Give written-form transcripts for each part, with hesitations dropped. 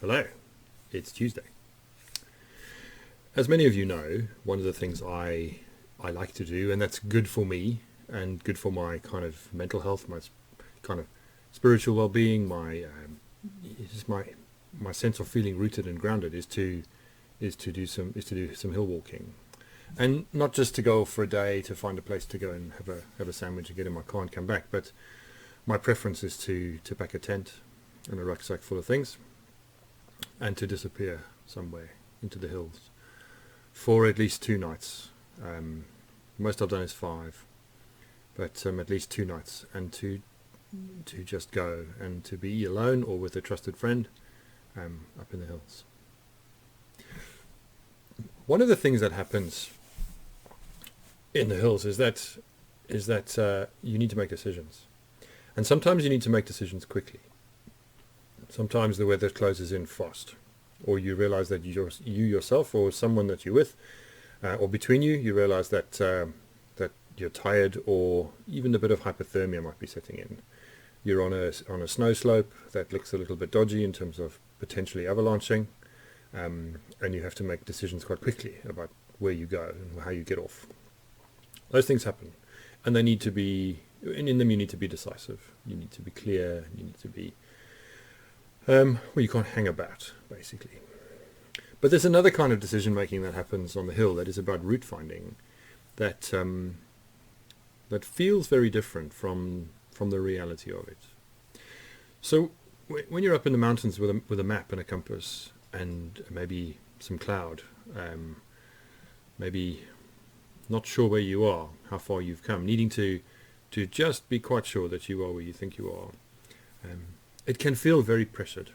Hello, it's Tuesday. As many of you know, one of the things I like to do, and that's good for me and good for my kind of mental health, my kind of spiritual well-being, just my sense of feeling rooted and grounded, is to do some hill walking, and not just to go for a day to find a place to go and have a sandwich and get in my car and come back, but my preference is to pack a tent and a rucksack full of things and to disappear somewhere into the hills for at least 2 nights. Most I've done is 5, but at least 2 nights, and to just go and to be alone or with a trusted friend up in the hills. One of the things that happens in the hills is that you need to make decisions, and sometimes you need to make decisions quickly. Sometimes the weather closes in fast, or you realize that you yourself or someone that you're with, or between you realize that you're tired, or even a bit of hypothermia might be setting in. You're on a snow slope that looks a little bit dodgy in terms of potentially avalanching, and you have to make decisions quite quickly about where you go and how you get off. Those things happen, and they need to be, in them you need to be decisive. You need to be clear. You need to be you can't hang about, basically. But there's another kind of decision making that happens on the hill that is about route finding, that feels very different from the reality of it. So when you're up in the mountains with a map and a compass and maybe some cloud, maybe not sure where you are, how far you've come, needing to just be quite sure that you are where you think you are, it can feel very pressured.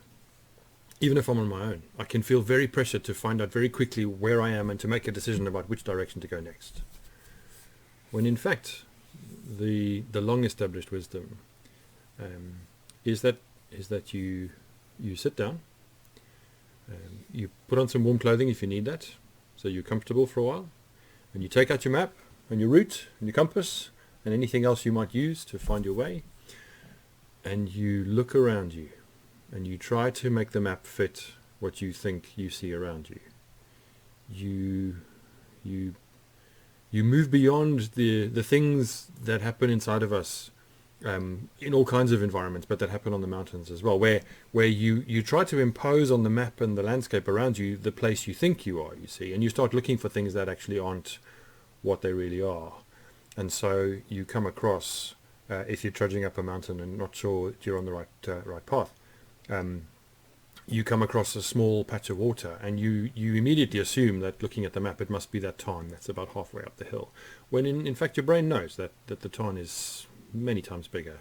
Even if I'm on my own, I can feel very pressured to find out very quickly where I am and to make a decision about which direction to go next. When in fact, the long established wisdom is that you sit down, you put on some warm clothing if you need that, so you're comfortable for a while, and you take out your map and your route and your compass and anything else you might use to find your way, and you look around you and you try to make the map fit what you think you see around you. You move beyond the things that happen inside of us in all kinds of environments, but that happen on the mountains as well, where you try to impose on the map and the landscape around you the place you think you are, you see, and you start looking for things that actually aren't what they really are. And so you come across, if you're trudging up a mountain and not sure that you're on the right path, you come across a small patch of water, and you immediately assume that looking at the map it must be that tarn that's about halfway up the hill, when in fact your brain knows that the tarn is many times bigger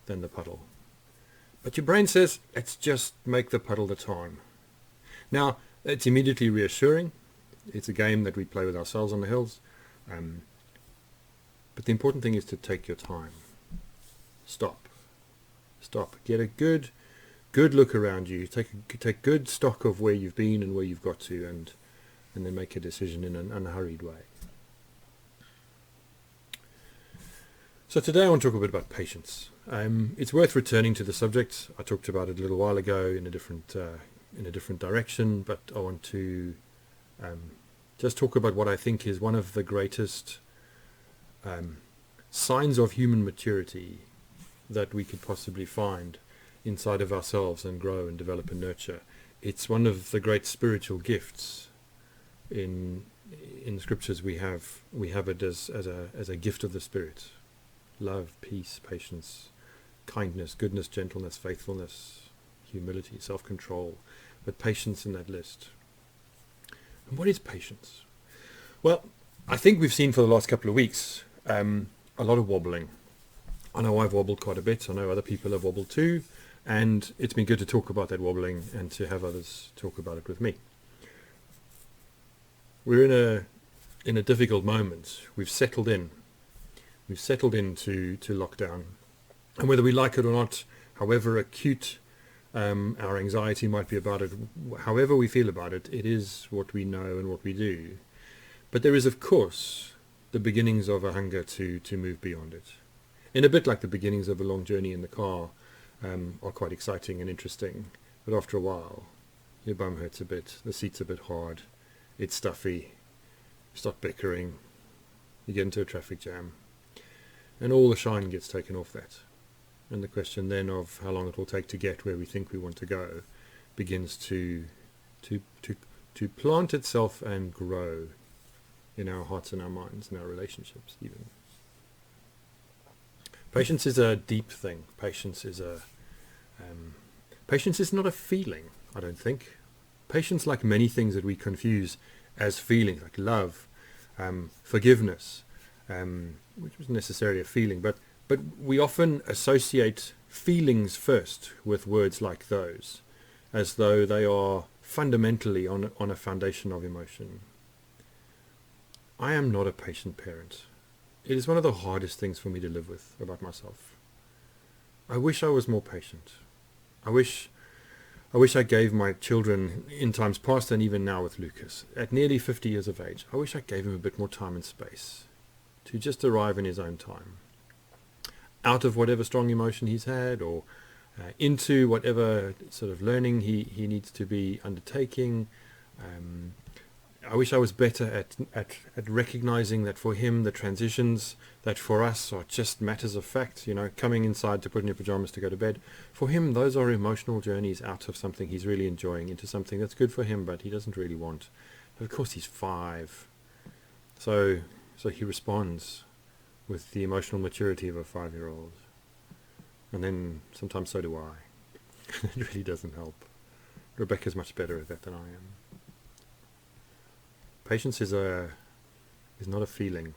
than the puddle. But your brain says, let's just make the puddle the tarn. Now, it's immediately reassuring. It's a game that we play with ourselves on the hills. But the important thing is to take your time. Stop. Get a good look around you. Take good stock of where you've been and where you've got to, and then make a decision in an unhurried way. So today I want to talk a bit about patience. It's worth returning to the subject. I talked about it a little while ago in a different direction, but I want to just talk about what I think is one of the greatest signs of human maturity that we could possibly find inside of ourselves and grow and develop and nurture. It's one of the great spiritual gifts. In the scriptures we have it as a gift of the Spirit. Love, peace, patience, kindness, goodness, gentleness, faithfulness, humility, self-control, but patience in that list. And what is patience? Well, I think we've seen for the last couple of weeks a lot of wobbling. I know I've wobbled quite a bit. I know other people have wobbled too. And it's been good to talk about that wobbling and to have others talk about it with me. We're in a difficult moment. We've settled into lockdown. And whether we like it or not, however acute our anxiety might be about it, however we feel about it, it is what we know and what we do. But there is, of course, the beginnings of a hunger to move beyond it. In a bit like the beginnings of a long journey in the car, are quite exciting and interesting, but after a while your bum hurts a bit, the seat's a bit hard, it's stuffy, you start bickering, you get into a traffic jam, and all the shine gets taken off that. And the question then of how long it will take to get where we think we want to go begins to plant itself and grow in our hearts and our minds and our relationships even. Patience is a deep thing. Patience is not a feeling, I don't think. Patience, like many things that we confuse as feelings, like love, forgiveness, which wasn't necessarily a feeling, but we often associate feelings first with words like those, as though they are fundamentally on a foundation of emotion. I am not a patient parent. It is one of the hardest things for me to live with about myself. I wish I was more patient. I wish I gave my children, in times past and even now with Lucas, at nearly 50 years of age, I wish I gave him a bit more time and space to just arrive in his own time, out of whatever strong emotion he's had, or into whatever sort of learning he needs to be undertaking. I wish I was better at recognizing that for him the transitions that for us are just matters of fact, coming inside to put in your pajamas to go to bed. For him, those are emotional journeys out of something he's really enjoying into something that's good for him but he doesn't really want. But of course he's 5. So he responds with the emotional maturity of a 5-year-old. And then sometimes so do I. It really doesn't help. Rebecca's much better at that than I am. Patience is not a feeling.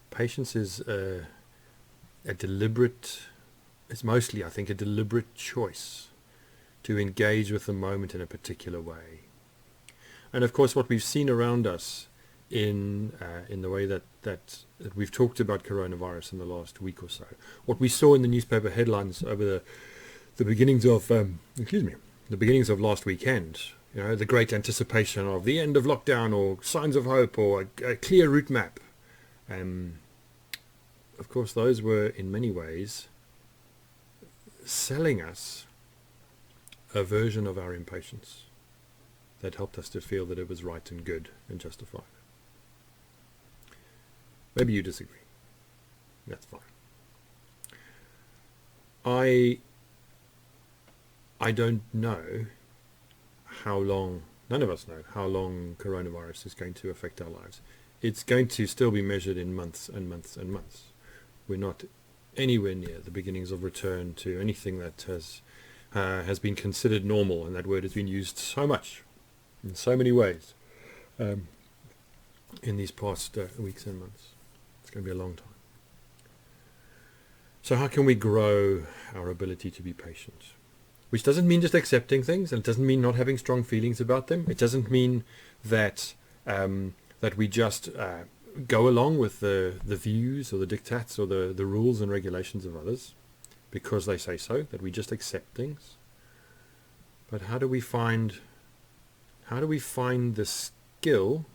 Patience is a deliberate, it's mostly, I think, a deliberate choice to engage with the moment in a particular way. And of course, what we've seen around us in the way that we've talked about coronavirus in the last week or so, what we saw in the newspaper headlines over the beginnings of the beginnings of last weekend. The great anticipation of the end of lockdown, or signs of hope, or a clear route map. Of course, those were in many ways selling us a version of our impatience that helped us to feel that it was right and good and justified. Maybe you disagree. That's fine. I don't know how long, none of us know how long coronavirus is going to affect our lives. It's going to still be measured in months and months and months. We're not anywhere near the beginnings of return to anything that has been considered normal, and that word has been used so much in so many ways in these past weeks and months. It's going to be a long time. So how can we grow our ability to be patient? Which doesn't mean just accepting things, and it doesn't mean not having strong feelings about them. It doesn't mean that that we just go along with the views or the diktats or the rules and regulations of others because they say so, that we just accept things. But how do we find the skill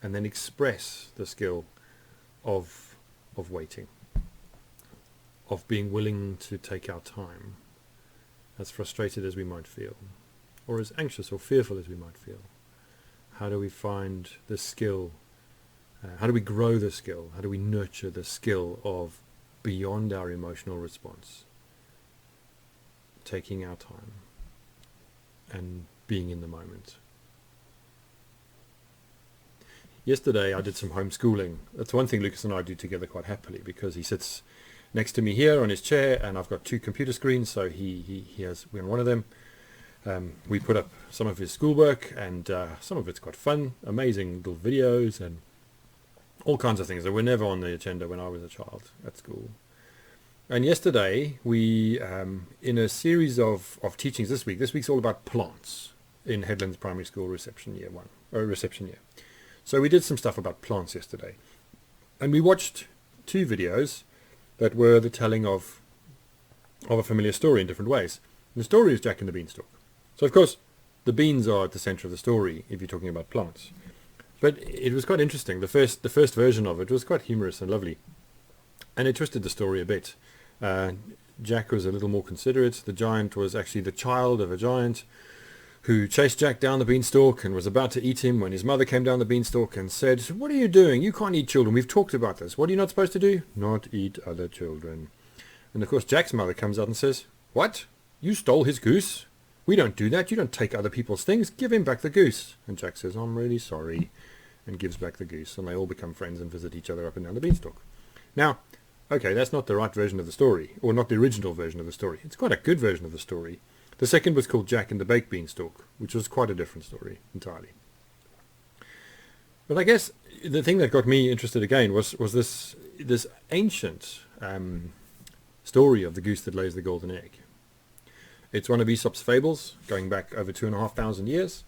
and then express the skill of waiting, of being willing to take our time, as frustrated as we might feel, or as anxious or fearful as we might feel? How do we find the skill? How do we grow the skill? How do we nurture the skill of, beyond our emotional response, taking our time and being in the moment? Yesterday I did some homeschooling. That's one thing Lucas and I do together quite happily, because he sits next to me here on his chair, and I've got 2 computer screens, so he has, we're on one of them. We put up some of his schoolwork, and some of it's quite fun, amazing little videos and all kinds of things that were never on the agenda when I was a child at school. And yesterday we, in a series of teachings this week's all about plants in Headlands Primary School reception year. So we did some stuff about plants yesterday, and we watched 2 videos that were the telling of a familiar story in different ways. And the story is Jack and the Beanstalk. So of course the beans are at the center of the story if you're talking about plants. But it was quite interesting. The first version of it was quite humorous and lovely, and it twisted the story a bit. Jack was a little more considerate. The giant was actually the child of a giant who chased Jack down the beanstalk and was about to eat him when his mother came down the beanstalk and said, "What are you doing? You can't eat children. We've talked about this. What are you not supposed to do? Not eat other children." And of course Jack's mother comes out and says, "What? You stole his goose? We don't do that. You don't take other people's things. Give him back the goose." And Jack says, "I'm really sorry," and gives back the goose. And they all become friends and visit each other up and down the beanstalk. Now, okay, that's not the right version of the story, or not the original version of the story. It's quite a good version of the story. The second was called Jack and the Baked Beanstalk, which was quite a different story entirely. But I guess the thing that got me interested again was this ancient story of the goose that lays the golden egg. It's one of Aesop's fables, going back over 2,500 years.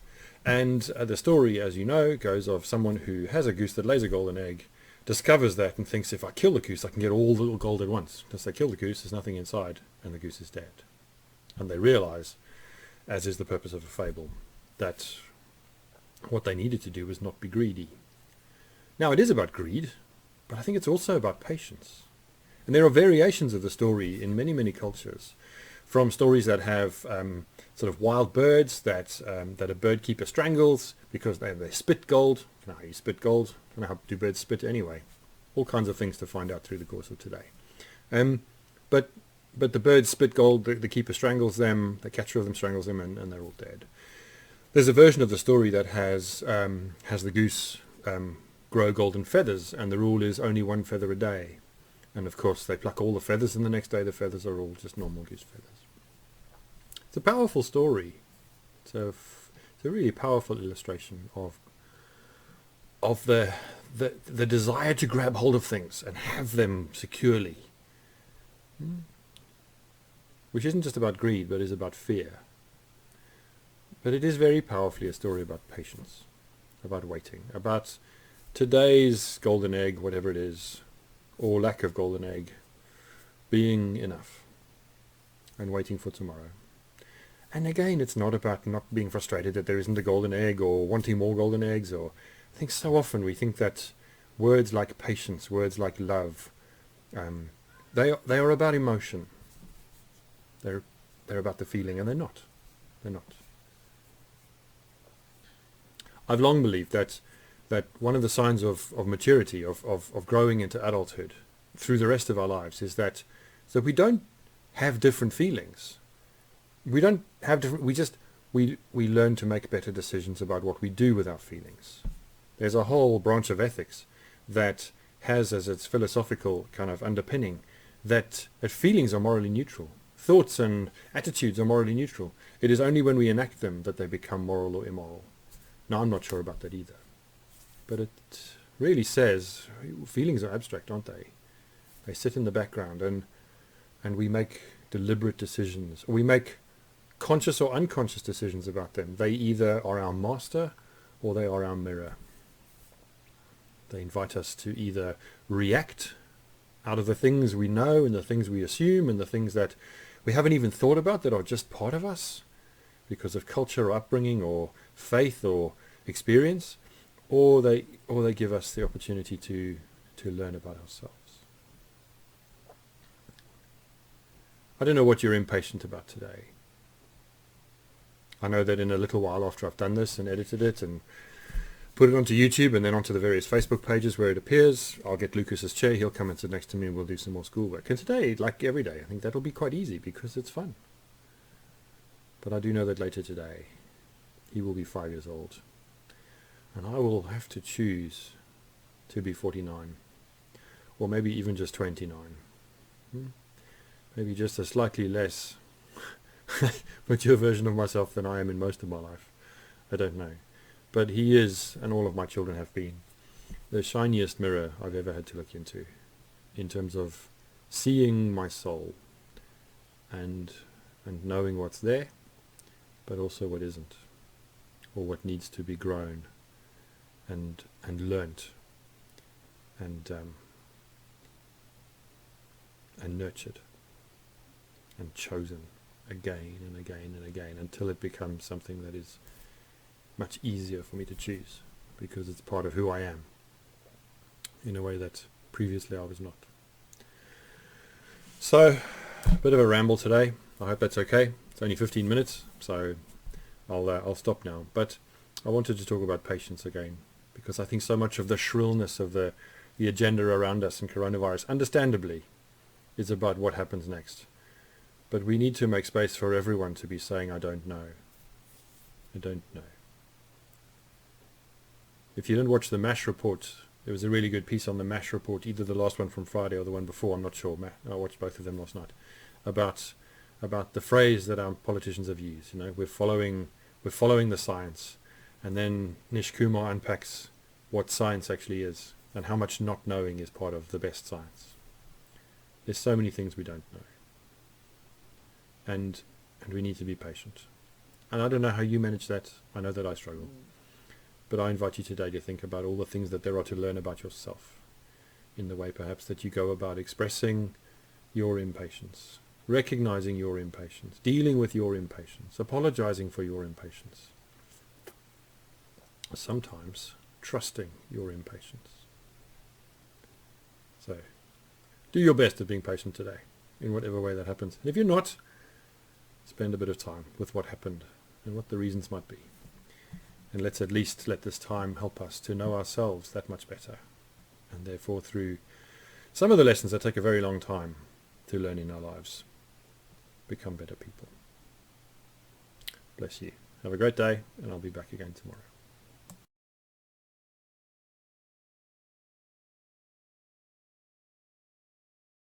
And the story, as you know, goes of someone who has a goose that lays a golden egg, discovers that and thinks, if I kill the goose, I can get all the little gold at once. Because they kill the goose, there's nothing inside, and the goose is dead. And they realize, as is the purpose of a fable, that what they needed to do was not be greedy. Now, it is about greed, but I think it's also about patience. And there are variations of the story in many, many cultures, from stories that have sort of wild birds that a bird keeper strangles because they spit gold. I don't know how you spit gold. I don't know how do birds spit anyway. All kinds of things to find out through the course of today. But the birds spit gold, the keeper strangles them, the catcher of them strangles them, and they're all dead. There's a version of the story that has the goose grow golden feathers, and the rule is only one feather a day. And of course they pluck all the feathers, and the next day the feathers are all just normal goose feathers. It's a powerful story. It's a really powerful illustration of the desire to grab hold of things and have them securely. Which isn't just about greed, but is about fear. But it is very powerfully a story about patience, about waiting, about today's golden egg, whatever it is, or lack of golden egg, being enough and waiting for tomorrow. And again, it's not about not being frustrated that there isn't a golden egg or wanting more golden eggs. Or I think so often we think that words like patience, words like love, they are about emotion. They're about the feeling, and they're not. They're not. I've long believed that one of the signs of maturity, of growing into adulthood through the rest of our lives, is that we don't have different feelings. We don't have different. We learn to make better decisions about what we do with our feelings. There's a whole branch of ethics that has as its philosophical kind of underpinning that feelings are morally neutral. Thoughts and attitudes are morally neutral. It is only when we enact them that they become moral or immoral. Now, I'm not sure about that either. But it really says feelings are abstract, aren't they? They sit in the background, and we make deliberate decisions. Or we make conscious or unconscious decisions about them. They either are our master or they are our mirror. They invite us to either react out of the things we know and the things we assume and the things that we haven't even thought about that are just part of us because of culture or upbringing or faith or experience, or they give us the opportunity to learn about ourselves. I don't know what you're impatient about today. I know that in a little while after I've done this and edited it and put it onto YouTube and then onto the various Facebook pages where it appears, I'll get Lucas's chair, he'll come and sit next to me and we'll do some more schoolwork. And today, like every day, I think that'll be quite easy because it's fun. But I do know that later today, he will be 5 years old. And I will have to choose to be 49. Or maybe even just 29. Maybe just a slightly less mature version of myself than I am in most of my life. I don't know. But he is, and all of my children have been, the shiniest mirror I've ever had to look into in terms of seeing my soul and knowing what's there, but also what isn't, or what needs to be grown and learnt and nurtured and chosen again and again and again until it becomes something that is much easier for me to choose because it's part of who I am in a way that previously I was not. So, a bit of a ramble today. I hope that's okay. It's only 15 minutes, so I'll stop now. But I wanted to talk about patience again, because I think so much of the shrillness of the agenda around us and coronavirus, understandably, is about what happens next. But we need to make space for everyone to be saying, I don't know. I don't know. If you didn't watch the MASH report, there was a really good piece on the MASH report, either the last one from Friday or the one before, I'm not sure. I watched both of them last night, about the phrase that our politicians have used. You know, we're following the science. And then Nish Kumar unpacks what science actually is and how much not knowing is part of the best science. There's so many things we don't know. And we need to be patient. And I don't know how you manage that. I know that I struggle. But I invite you today to think about all the things that there are to learn about yourself, in the way perhaps that you go about expressing your impatience, recognizing your impatience, dealing with your impatience, apologizing for your impatience, sometimes trusting your impatience. So do your best at being patient today, in whatever way that happens. And if you're not, spend a bit of time with what happened and what the reasons might be. And let's at least let this time help us to know ourselves that much better. And therefore, through some of the lessons that take a very long time to learn in our lives, become better people. Bless you. Have a great day, and I'll be back again tomorrow.